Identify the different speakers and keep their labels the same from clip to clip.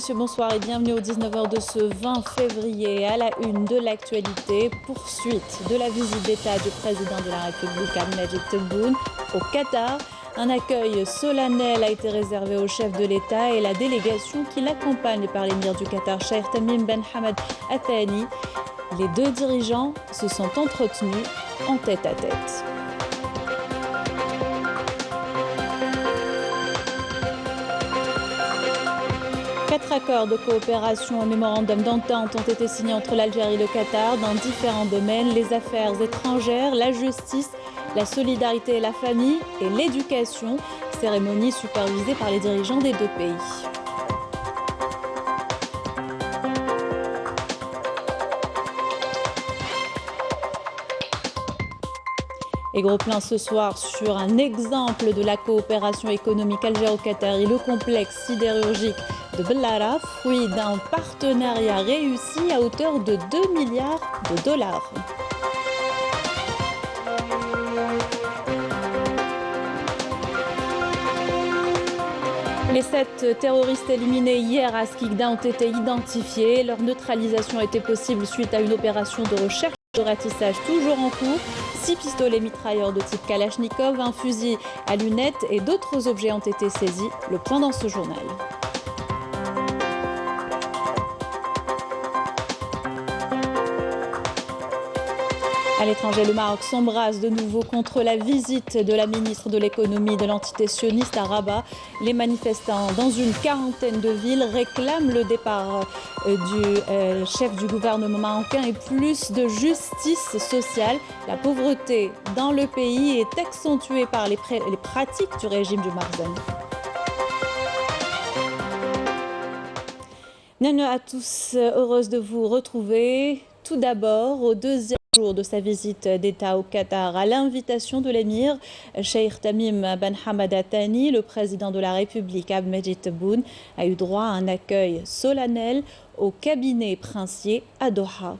Speaker 1: messieurs, bonsoir et bienvenue au 19h de ce 20 février. À la une de l'actualité, poursuite de la visite d'État du président de la République, Abdelmadjid Tebboune, au Qatar. Un accueil solennel a été réservé au chef de l'État et la délégation qui l'accompagne par l'émir du Qatar, Cheikh Tamim Ben Hamad Al Thani. Les deux dirigeants se sont entretenus en tête-à-tête. Quatre accords de coopération et mémorandum d'entente ont été signés entre l'Algérie et le Qatar dans différents domaines, les affaires étrangères, la justice, la solidarité et la famille et l'éducation, cérémonie supervisée par les dirigeants des deux pays. Et gros plan ce soir sur un exemple de la coopération économique algéro-qatari, le complexe sidérurgique de Bellara, fruit d'un partenariat réussi à hauteur de 2 milliards de dollars. Les 7 terroristes éliminés hier à Skikda ont été identifiés. Leur neutralisation a été possible suite à une opération de recherche de ratissage toujours en cours. 6 pistolets mitrailleurs de type Kalachnikov, un fusil à lunettes et d'autres objets ont été saisis. Le point dans ce journal. À l'étranger, le Maroc s'embrase de nouveau contre la visite de la ministre de l'économie de l'entité sioniste à Rabat. Les manifestants dans une quarantaine de villes réclament le départ du chef du gouvernement marocain et plus de justice sociale. La pauvreté dans le pays est accentuée par les pratiques du régime du Marzen. Bienvenue à tous, heureuse de vous retrouver. Tout d'abord, au deuxième jour de sa visite d'État au Qatar, à l'invitation de l'émir Cheikh Tamim Ben Hamad Al Thani, le président de la République Abdelmadjid Tebboune a eu droit à un accueil solennel au cabinet princier à Doha.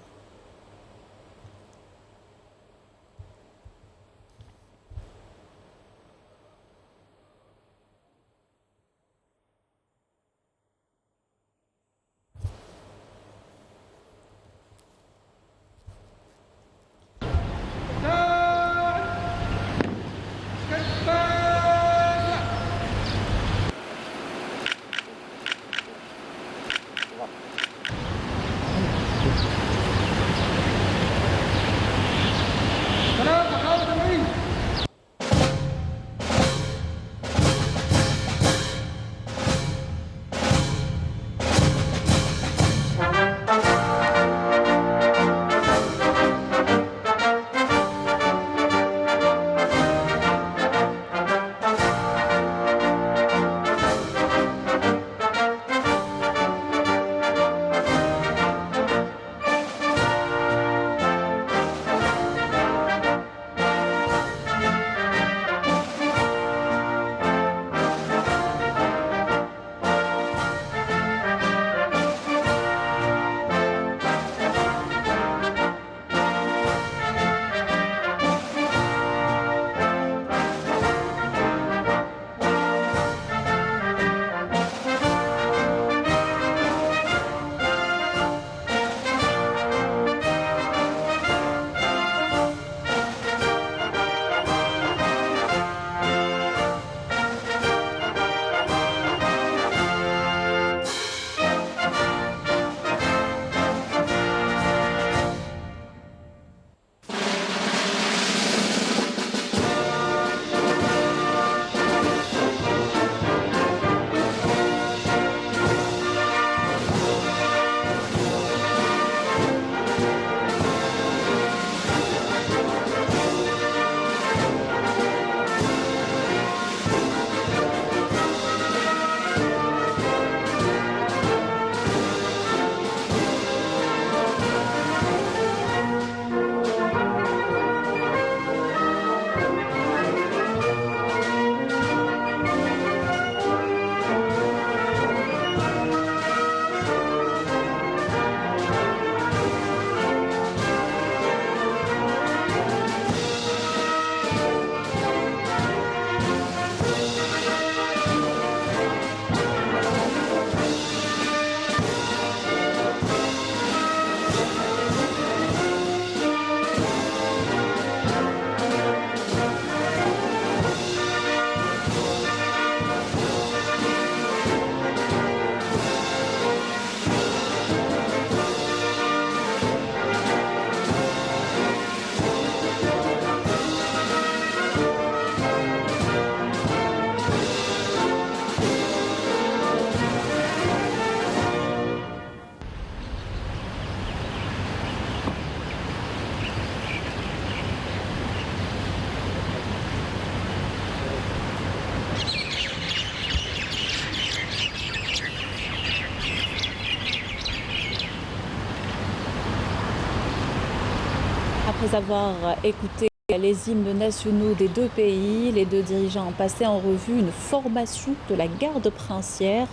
Speaker 1: Après avoir écouté les hymnes nationaux des deux pays, les deux dirigeants ont passé en revue une formation de la garde princière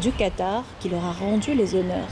Speaker 1: du Qatar qui leur a rendu les honneurs.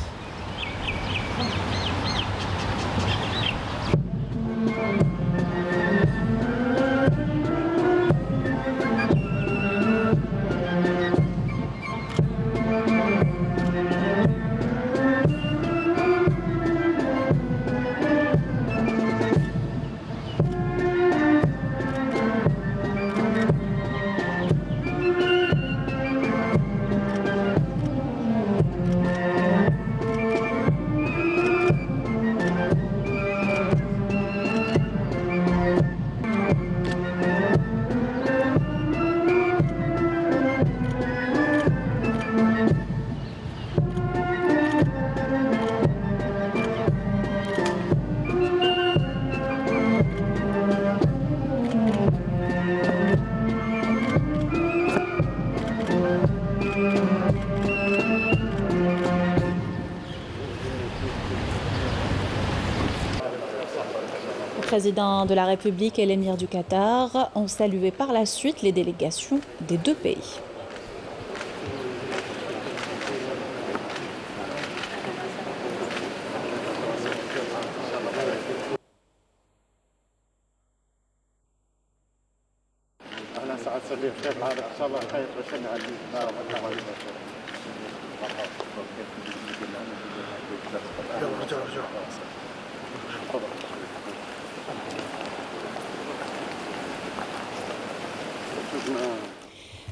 Speaker 1: Le président de la République et l'émir du Qatar ont salué par la suite les délégations des deux pays.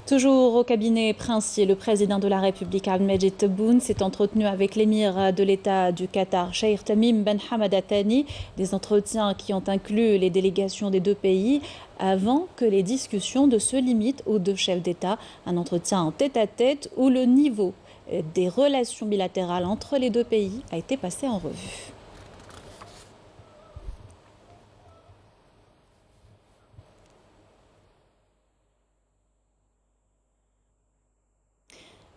Speaker 1: Toujours au cabinet princier, le président de la République Abdelmadjid Tebboune s'est entretenu avec l'émir de l'État du Qatar, Cheikh Tamim Ben Hamad Al Thani, des entretiens qui ont inclus les délégations des deux pays avant que les discussions ne se limitent aux deux chefs d'État. Un entretien en tête-à-tête où le niveau des relations bilatérales entre les deux pays a été passé en revue.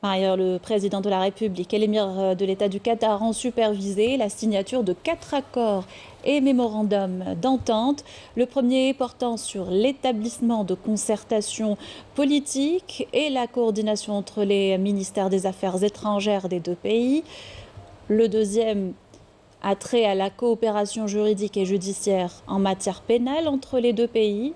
Speaker 1: Par ailleurs, le président de la République et l'émir de l'État du Qatar ont supervisé la signature de 4 accords et mémorandums d'entente. Le premier portant sur l'établissement de concertation politique et la coordination entre les ministères des Affaires étrangères des deux pays. Le deuxième a trait à la coopération juridique et judiciaire en matière pénale entre les deux pays.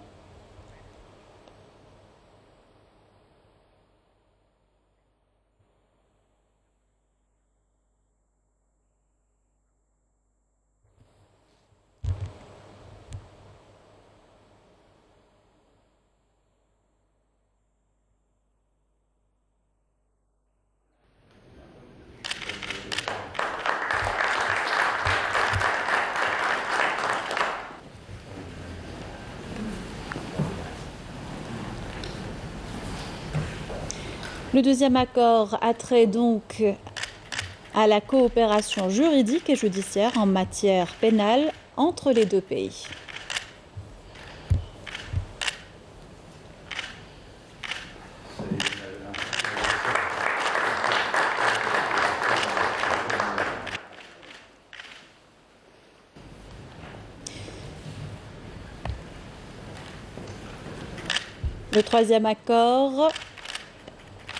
Speaker 1: Le deuxième accord a trait donc à la coopération juridique et judiciaire en matière pénale entre les deux pays. Le troisième accord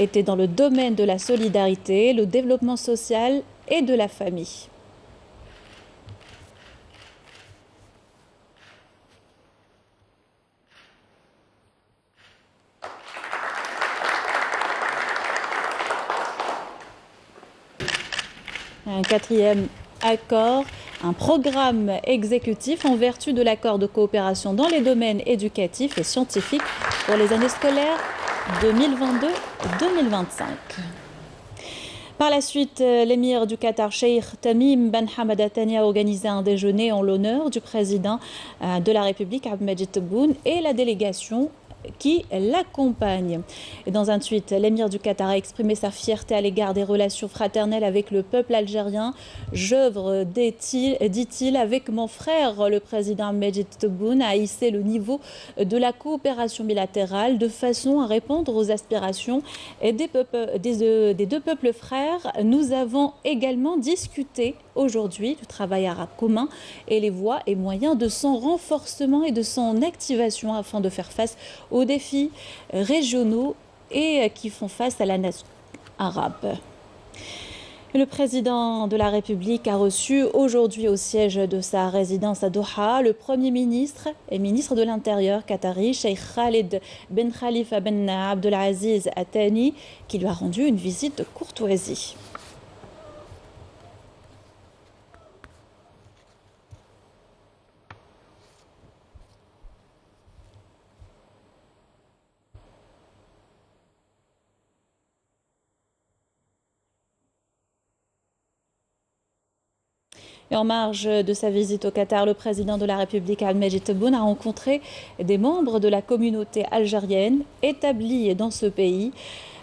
Speaker 1: était dans le domaine de la solidarité, le développement social et de la famille. Un quatrième accord, un programme exécutif en vertu de l'accord de coopération dans les domaines éducatifs et scientifiques pour les années scolaires 2022-2025. Par la suite, l'émir du Qatar, Cheikh Tamim Ben Hamad Al Thani, a organisé un déjeuner en l'honneur du président de la République, Abdelmadjid Tebboune, et la délégation qui l'accompagne. Et dans un tweet, l'émir du Qatar a exprimé sa fierté à l'égard des relations fraternelles avec le peuple algérien. J'œuvre, dit-il, avec mon frère, le président Abdelmadjid Tebboune, à hisser le niveau de la coopération bilatérale de façon à répondre aux aspirations des deux peuples frères. Nous avons également discuté aujourd'hui du travail arabe commun et les voies et moyens de son renforcement et de son activation afin de faire face aux défis régionaux et qui font face à la nation arabe. Le président de la République a reçu aujourd'hui au siège de sa résidence à Doha le Premier ministre et ministre de l'Intérieur qatari, Cheikh Khalid Ben Khalifa Ben Abdelaziz Al Thani, qui lui a rendu une visite de courtoisie. Et en marge de sa visite au Qatar, le président de la République Abdelmadjid Tebboune a rencontré des membres de la communauté algérienne établis dans ce pays.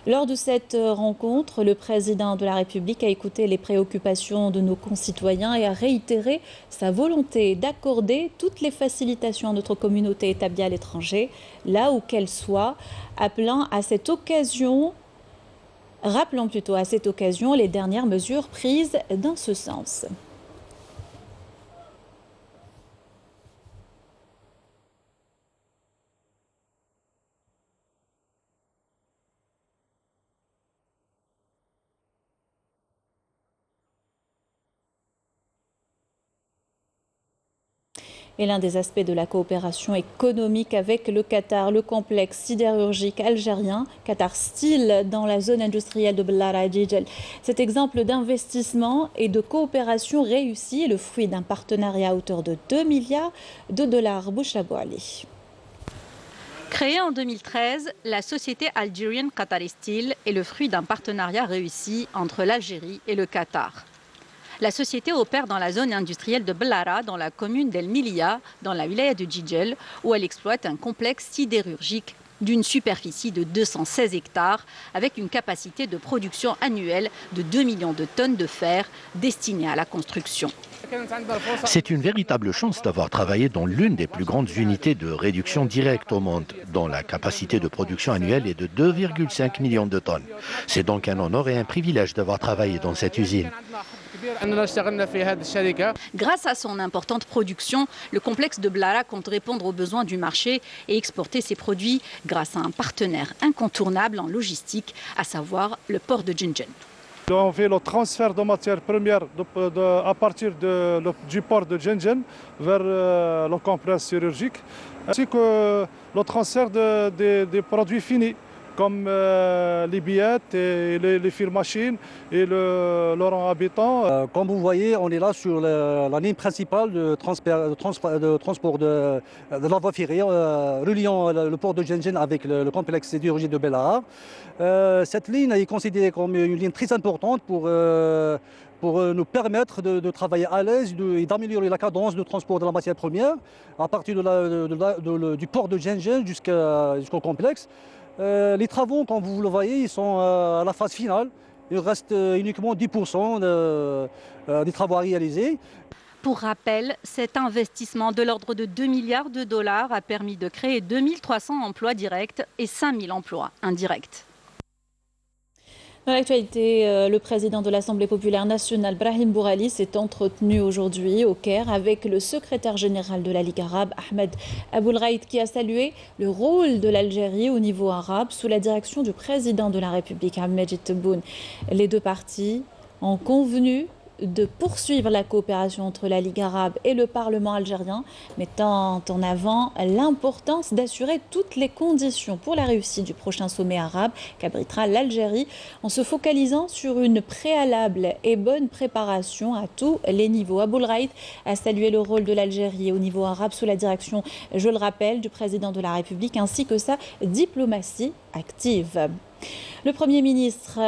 Speaker 1: Lors de cette rencontre, le président de la République a écouté les préoccupations de nos concitoyens et a réitéré sa volonté d'accorder toutes les facilitations à notre communauté établie à l'étranger, là où qu'elle soit, rappelant à cette occasion les dernières mesures prises dans ce sens. Et l'un des aspects de la coopération économique avec le Qatar, le complexe sidérurgique algérien, Qatar Steel, dans la zone industrielle de Bellara Jijel. Cet exemple d'investissement et de coopération réussi est le fruit d'un partenariat à hauteur de 2 milliards de dollars. Bouchabou Ali.
Speaker 2: Créée en 2013, la société algérienne Qatar Steel est le fruit d'un partenariat réussi entre l'Algérie et le Qatar. La société opère dans la zone industrielle de Bellara, dans la commune d'El Milia, dans la wilaya de Jijel, où elle exploite un complexe sidérurgique d'une superficie de 216 hectares, avec une capacité de production annuelle de 2 millions de tonnes de fer destinées à la construction.
Speaker 3: C'est une véritable chance d'avoir travaillé dans l'une des plus grandes unités de réduction directe au monde, dont la capacité de production annuelle est de 2,5 millions de tonnes. C'est donc un honneur et un privilège d'avoir travaillé dans cette usine.
Speaker 2: Grâce à son importante production, le complexe de Bellara compte répondre aux besoins du marché et exporter ses produits grâce à un partenaire incontournable en logistique, à savoir le port de Jinjen.
Speaker 4: On fait le transfert de matières premières à partir du port de Jinjen vers le complexe chirurgique, ainsi que le transfert des produits finis, comme les billettes, et les fils machines et le rang habitant.
Speaker 5: Comme vous voyez, on est là sur la ligne principale de transport de la voie ferrée, reliant le port de Jinjen avec le complexe sidérurgique de Bellara. Cette ligne est considérée comme une ligne très importante pour nous permettre de travailler à l'aise et d'améliorer la cadence de transport de la matière première à partir du port de Jinjen jusqu'au complexe. Les travaux, comme vous le voyez, ils sont à la phase finale. Il reste uniquement 10% des travaux à réaliser.
Speaker 2: Pour rappel, cet investissement de l'ordre de 2 milliards de dollars a permis de créer 2300 emplois directs et 5000 emplois indirects.
Speaker 1: Dans l'actualité, le président de l'Assemblée populaire nationale, Brahim Bourali, s'est entretenu aujourd'hui au Caire avec le secrétaire général de la Ligue arabe, Ahmed Aboulraïd, qui a salué le rôle de l'Algérie au niveau arabe sous la direction du président de la République, Abdelmadjid Tebboune. Les deux parties ont convenu de poursuivre la coopération entre la Ligue arabe et le Parlement algérien, mettant en avant l'importance d'assurer toutes les conditions pour la réussite du prochain sommet arabe qu'abritera l'Algérie, en se focalisant sur une préalable et bonne préparation à tous les niveaux. Aboulraïd a salué le rôle de l'Algérie au niveau arabe sous la direction, je le rappelle, du président de la République, ainsi que sa diplomatie active. Le Premier ministre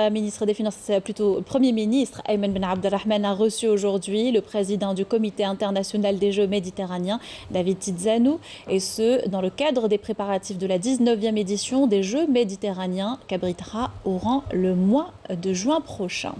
Speaker 1: Ayman Ben Abdelrahman a reçu aujourd'hui le président du Comité international des Jeux méditerranéens, David Tizzanou, et ce, dans le cadre des préparatifs de la 19e édition des Jeux méditerranéens qu'abritera Oran le mois de juin prochain.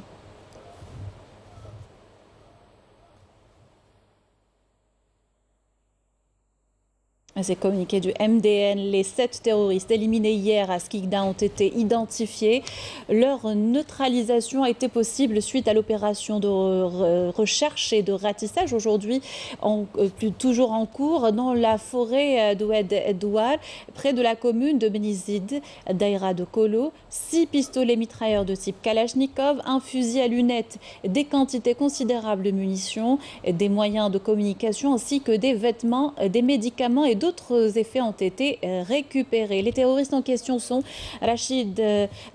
Speaker 1: Ces communiqués du MDN, les 7 terroristes éliminés hier à Skikda ont été identifiés. Leur neutralisation a été possible suite à l'opération de recherche et de ratissage aujourd'hui, toujours en cours dans la forêt d'Oued Edouar, près de la commune de Benizid, Daïra de Kolo. 6 pistolets mitrailleurs de type Kalachnikov, un fusil à lunettes, des quantités considérables de munitions, des moyens de communication ainsi que des vêtements, des médicaments et d'autres effets ont été récupérés. Les terroristes en question sont Rachid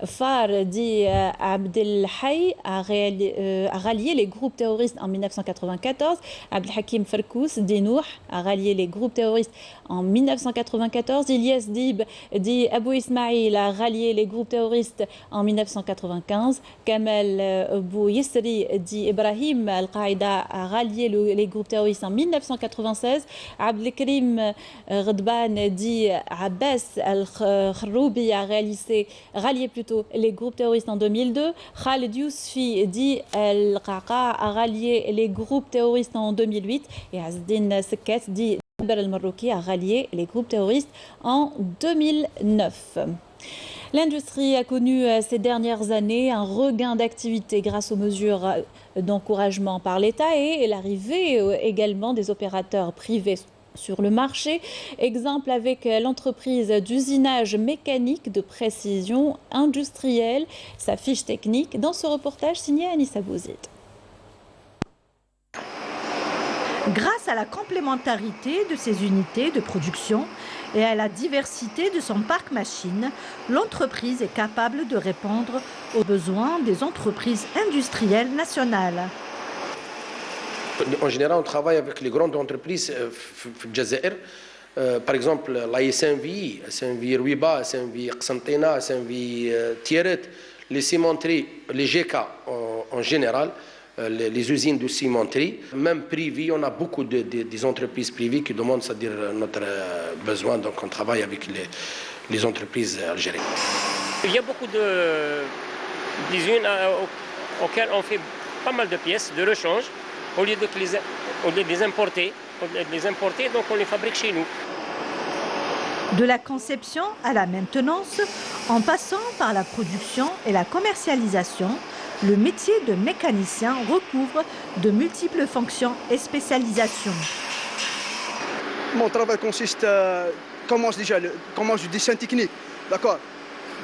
Speaker 1: Far dit Abdelhaï a rallié les groupes terroristes en 1994. Abdelhakim Farkous dit Nouh a rallié les groupes terroristes en 1994. Ilyas Dib dit Abou Ismail a rallié les groupes terroristes en 1995. Kamal Bou Yisri dit Ibrahim Al-Qaïda a rallié les groupes terroristes en 1996. Abdelkrim Ghadban dit Abbas Al-Khroubi a rallié plutôt les groupes terroristes en 2002. Khalid Yousfi dit Al-Qaqa a rallié les groupes terroristes en 2008. Et Azdin Sekket dit Al-Maroki a rallié les groupes terroristes en 2009. L'industrie a connu ces dernières années un regain d'activité grâce aux mesures d'encouragement par l'État et l'arrivée également des opérateurs privés sur le marché. Exemple avec l'entreprise d'usinage mécanique de précision industrielle. Sa fiche technique dans ce reportage signé Anissa Bouzid.
Speaker 6: Grâce à la complémentarité de ses unités de production et à la diversité de son parc machine, l'entreprise est capable de répondre aux besoins des entreprises industrielles nationales.
Speaker 7: En général, on travaille avec les grandes entreprises Jazair. Par exemple, la SNV, SNV Ruiba, SNV Qsantena, SNV Tieret, les cimenteries, les GK en général, les usines de cimenterie, même privées, on a beaucoup des entreprises privées qui demandent, c'est-à-dire notre besoin, donc on travaille avec les entreprises algériennes.
Speaker 8: Il y a beaucoup d'usines auxquelles on fait pas mal de pièces de rechange, au lieu de les importer, donc on les fabrique chez nous.
Speaker 6: De la conception à la maintenance, en passant par la production et la commercialisation, le métier de mécanicien recouvre de multiples fonctions et spécialisations.
Speaker 9: Mon travail consiste, commence du dessin technique, d'accord.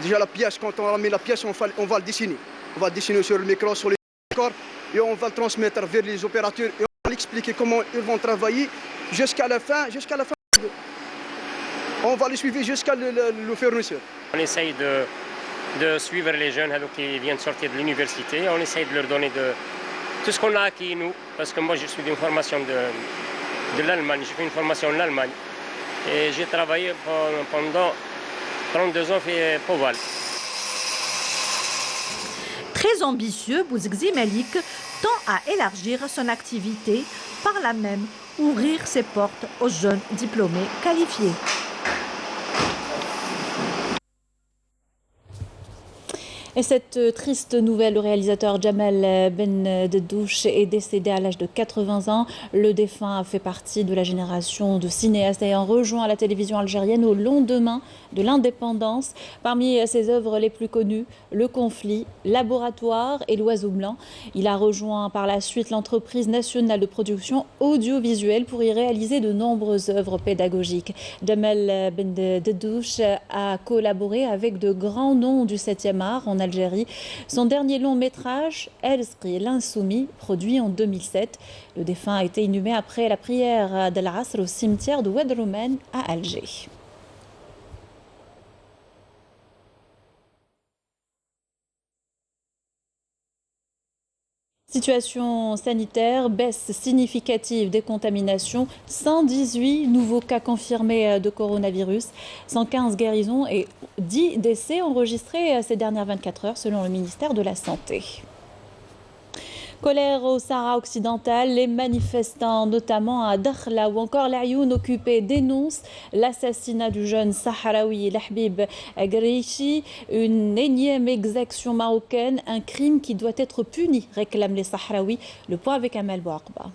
Speaker 9: Déjà la pièce, quand on met la pièce, on va le dessiner. On va le dessiner sur le micro, sur les corps, et on va le transmettre vers les opérateurs et on va l'expliquer comment ils vont travailler jusqu'à la fin. On va les suivre jusqu'à le fournisseur.
Speaker 8: On essaye de suivre les jeunes qui viennent sortir de l'université. On essaye de leur donner tout ce qu'on a acquis, nous. Parce que moi, je suis d'une formation de l'Allemagne. J'ai fait une formation en Allemagne. Et j'ai travaillé pendant 32 ans à Poval.
Speaker 6: Très ambitieux, Bouzgzi Malik tend à élargir son activité, par là même ouvrir ses portes aux jeunes diplômés qualifiés.
Speaker 1: Et cette triste nouvelle, le réalisateur Jamal Ben Deddouch est décédé à l'âge de 80 ans. Le défunt a fait partie de la génération de cinéastes ayant rejoint la télévision algérienne au lendemain de l'indépendance. Parmi ses œuvres les plus connues, Le Conflit, Laboratoire et L'Oiseau Blanc. Il a rejoint par la suite l'entreprise nationale de production audiovisuelle pour y réaliser de nombreuses œuvres pédagogiques. Jamal Ben Deddouch a collaboré avec de grands noms du 7e art en Algérie. Son dernier long métrage, El-Sqi, l'Insoumis, produit en 2007. Le défunt a été inhumé après la prière de l'Asr au cimetière de Oued Roumen à Alger. Situation sanitaire, baisse significative des contaminations, 118 nouveaux cas confirmés de coronavirus, 115 guérisons et 10 décès enregistrés ces dernières 24 heures selon le ministère de la Santé. Colère au Sahara occidental, les manifestants, notamment à Dakhla ou encore l'Ayoun occupé, dénoncent l'assassinat du jeune Sahraoui Lahbib Greichi, une énième exaction marocaine, un crime qui doit être puni, réclament les Sahraouis. Le point avec Amel Bouakba.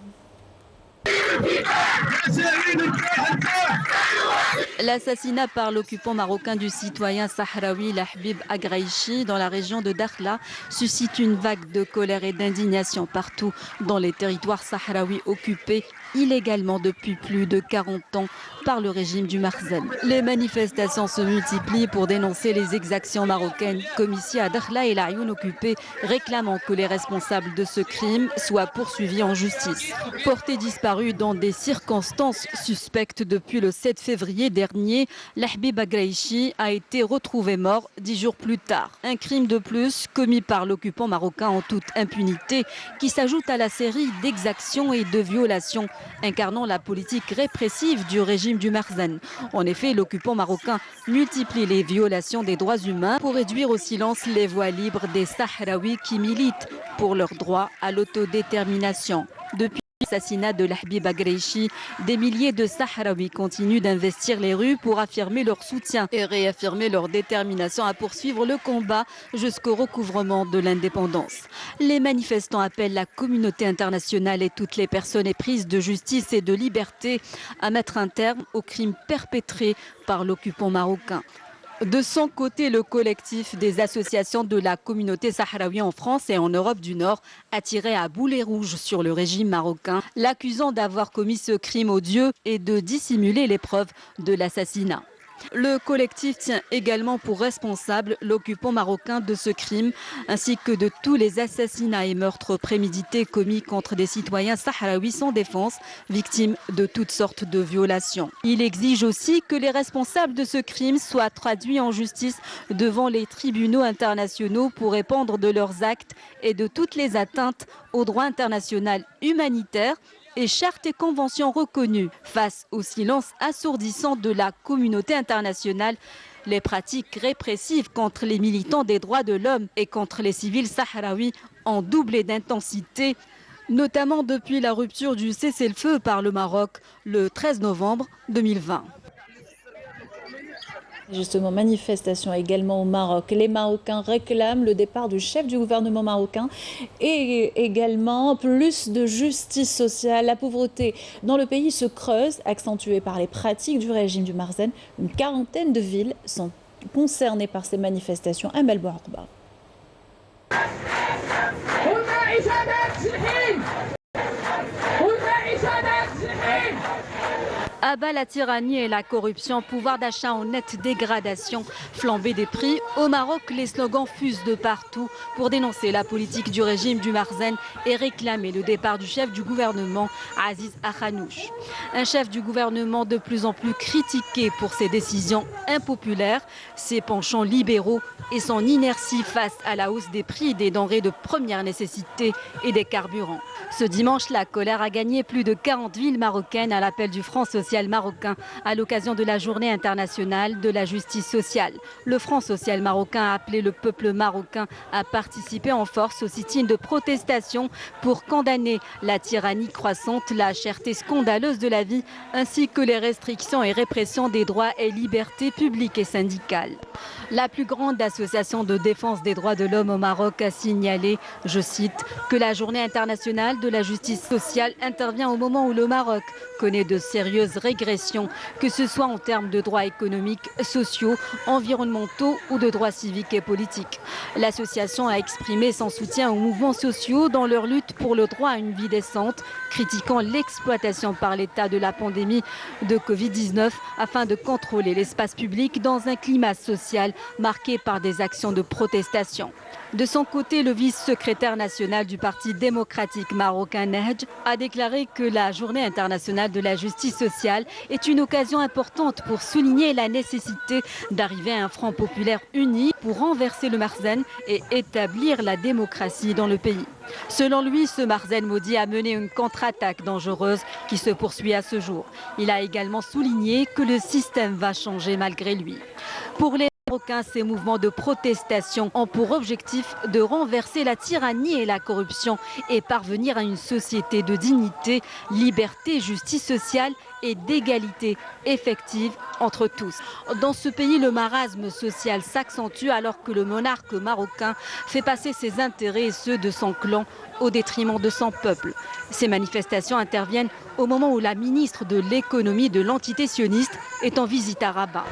Speaker 2: L'assassinat par l'occupant marocain du citoyen sahraoui Lahbib Agraïchi dans la région de Dakhla suscite une vague de colère et d'indignation partout dans les territoires sahraouis occupés illégalement depuis plus de 40 ans par le régime du Makhzen. Les manifestations se multiplient pour dénoncer les exactions marocaines comme ici à Dakhla et l'Ayoun occupée, réclamant que les responsables de ce crime soient poursuivis en justice. Porté disparu dans des circonstances suspectes depuis le 7 février dernier, Lahbib Agraïchi a été retrouvé mort 10 jours plus tard. Un crime de plus commis par l'occupant marocain en toute impunité qui s'ajoute à la série d'exactions et de violations incarnant la politique répressive du régime du Makhzen. En effet, l'occupant marocain multiplie les violations des droits humains pour réduire au silence les voix libres des Sahraouis qui militent pour leur droit à l'autodétermination. Depuis l'assassinat de Lahbib Agraïchi, des milliers de Sahraouis continuent d'investir les rues pour affirmer leur soutien et réaffirmer leur détermination à poursuivre le combat jusqu'au recouvrement de l'indépendance. Les manifestants appellent la communauté internationale et toutes les personnes éprises de justice et de liberté à mettre un terme aux crimes perpétrés par l'occupant marocain. De son côté, le collectif des associations de la communauté sahraoui en France et en Europe du Nord a tiré à boulet rouge sur le régime marocain, l'accusant d'avoir commis ce crime odieux et de dissimuler les preuves de l'assassinat. Le collectif tient également pour responsable l'occupant marocain de ce crime, ainsi que de tous les assassinats et meurtres prémédités commis contre des citoyens sahraouis sans défense, victimes de toutes sortes de violations. Il exige aussi que les responsables de ce crime soient traduits en justice devant les tribunaux internationaux pour répondre de leurs actes et de toutes les atteintes au droit international humanitaire et chartes et conventions reconnues. Face au silence assourdissant de la communauté internationale, les pratiques répressives contre les militants des droits de l'homme et contre les civils sahraouis ont doublé d'intensité, notamment depuis la rupture du cessez-le-feu par le Maroc le 13 novembre 2020.
Speaker 1: Justement, manifestation également au Maroc. Les Marocains réclament le départ du chef du gouvernement marocain et également plus de justice sociale. La pauvreté dans le pays se creuse, accentuée par les pratiques du régime du Makhzen. Une quarantaine de villes sont concernées par ces manifestations. Amel Bouarba.
Speaker 2: À bas la tyrannie et la corruption, pouvoir d'achat en nette dégradation, flambée des prix. Au Maroc, les slogans fusent de partout pour dénoncer la politique du régime du Makhzen et réclamer le départ du chef du gouvernement, Aziz Akhanouch. Un chef du gouvernement de plus en plus critiqué pour ses décisions impopulaires, ses penchants libéraux et son inertie face à la hausse des prix des denrées de première nécessité et des carburants. Ce dimanche, la colère a gagné plus de 40 villes marocaines à l'appel du Front social marocain à l'occasion de la journée internationale de la justice sociale. Le Front social marocain a appelé le peuple marocain à participer en force au sit-in de protestation pour condamner la tyrannie croissante, la cherté scandaleuse de la vie, ainsi que les restrictions et répressions des droits et libertés publiques et syndicales. La plus grande association de défense des droits de l'homme au Maroc a signalé, je cite, que la journée internationale de la justice sociale intervient au moment où le Maroc connaît de sérieuses régressions, que ce soit en termes de droits économiques, sociaux, environnementaux ou de droits civiques et politiques. L'association a exprimé son soutien aux mouvements sociaux dans leur lutte pour le droit à une vie décente, critiquant l'exploitation par l'État de la pandémie de Covid-19 afin de contrôler l'espace public dans un climat social marqué par des actions de protestation. De son côté, le vice-secrétaire national du Parti démocratique marocain Nehdj a déclaré que la journée internationale de la justice sociale est une occasion importante pour souligner la nécessité d'arriver à un front populaire uni pour renverser le Makhzen et établir la démocratie dans le pays. Selon lui, ce Makhzen maudit a mené une contre-attaque dangereuse qui se poursuit à ce jour. Il a également souligné que le système va changer malgré lui. Pour les Ces mouvements de protestation ont pour objectif de renverser la tyrannie et la corruption et parvenir à une société de dignité, liberté, justice sociale et d'égalité effective entre tous. Dans ce pays, le marasme social s'accentue alors que le monarque marocain fait passer ses intérêts et ceux de son clan au détriment de son peuple. Ces manifestations interviennent au moment où la ministre de l'économie de l'entité sioniste est en visite à Rabat.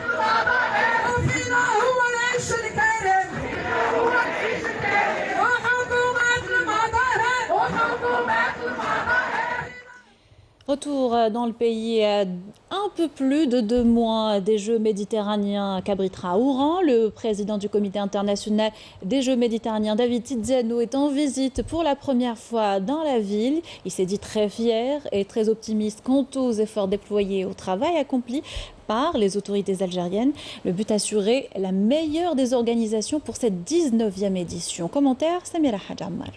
Speaker 1: Retour dans le pays un peu plus de 2 mois des Jeux méditerranéens qu'abritera Oran. Le président du comité international des Jeux méditerranéens, David Tiziano, est en visite pour la première fois dans la ville. Il s'est dit très fier et très optimiste quant aux efforts déployés et au travail accompli par les autorités algériennes. Le but assurer la meilleure des organisations pour cette 19e édition. Commentaire, Samira Hadjammar.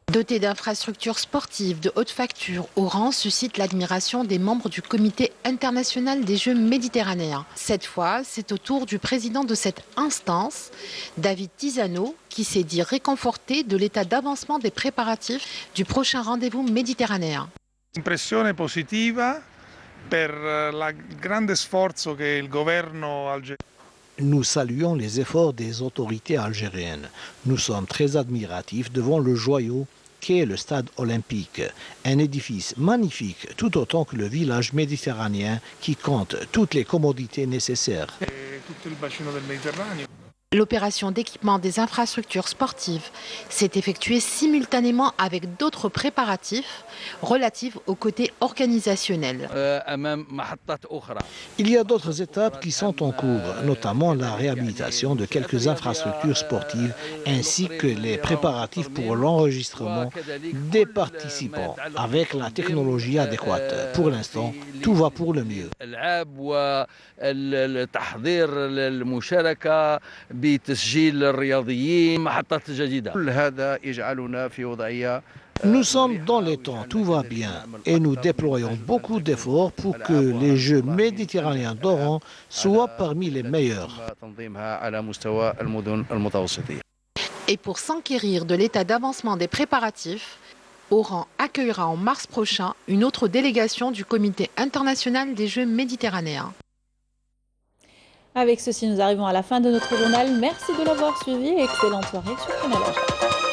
Speaker 10: Doté d'infrastructures sportives de haute facture, Oran suscite l'admiration des membres du comité international des Jeux méditerranéens. Cette fois, c'est au tour du président de cette instance, David Tiziano, qui s'est dit réconforté de l'état d'avancement des préparatifs du prochain rendez-vous méditerranéen.
Speaker 11: Impressione positiva per la grande sforzo che il governo algerino.
Speaker 12: Nous saluons les efforts des autorités algériennes. Nous sommes très admiratifs devant le joyau qu'est le stade olympique, un édifice magnifique tout autant que le village méditerranéen qui compte toutes les commodités nécessaires.
Speaker 10: L'opération d'équipement des infrastructures sportives s'est effectuée simultanément avec d'autres préparatifs relatifs au côté organisationnel.
Speaker 12: Il y a d'autres étapes qui sont en cours, notamment la réhabilitation de quelques infrastructures sportives ainsi que les préparatifs pour l'enregistrement des participants avec la technologie adéquate. Pour l'instant, tout va pour le mieux.
Speaker 13: بتسجيل الرياضيين محطات جديدة
Speaker 12: كل هذا يجعلنا في وضعية. Nous sommes dans les temps, tout va bien et nous déployons beaucoup d'efforts pour que les Jeux méditerranéens d'Oran soient parmi les meilleurs.
Speaker 10: Et pour s'enquérir de l'état d'avancement des préparatifs, Oran accueillera en mars prochain une autre délégation du Comité international des Jeux méditerranéens.
Speaker 1: Avec ceci, nous arrivons à la fin de notre journal. Merci de l'avoir suivi et excellente soirée sur Canal H.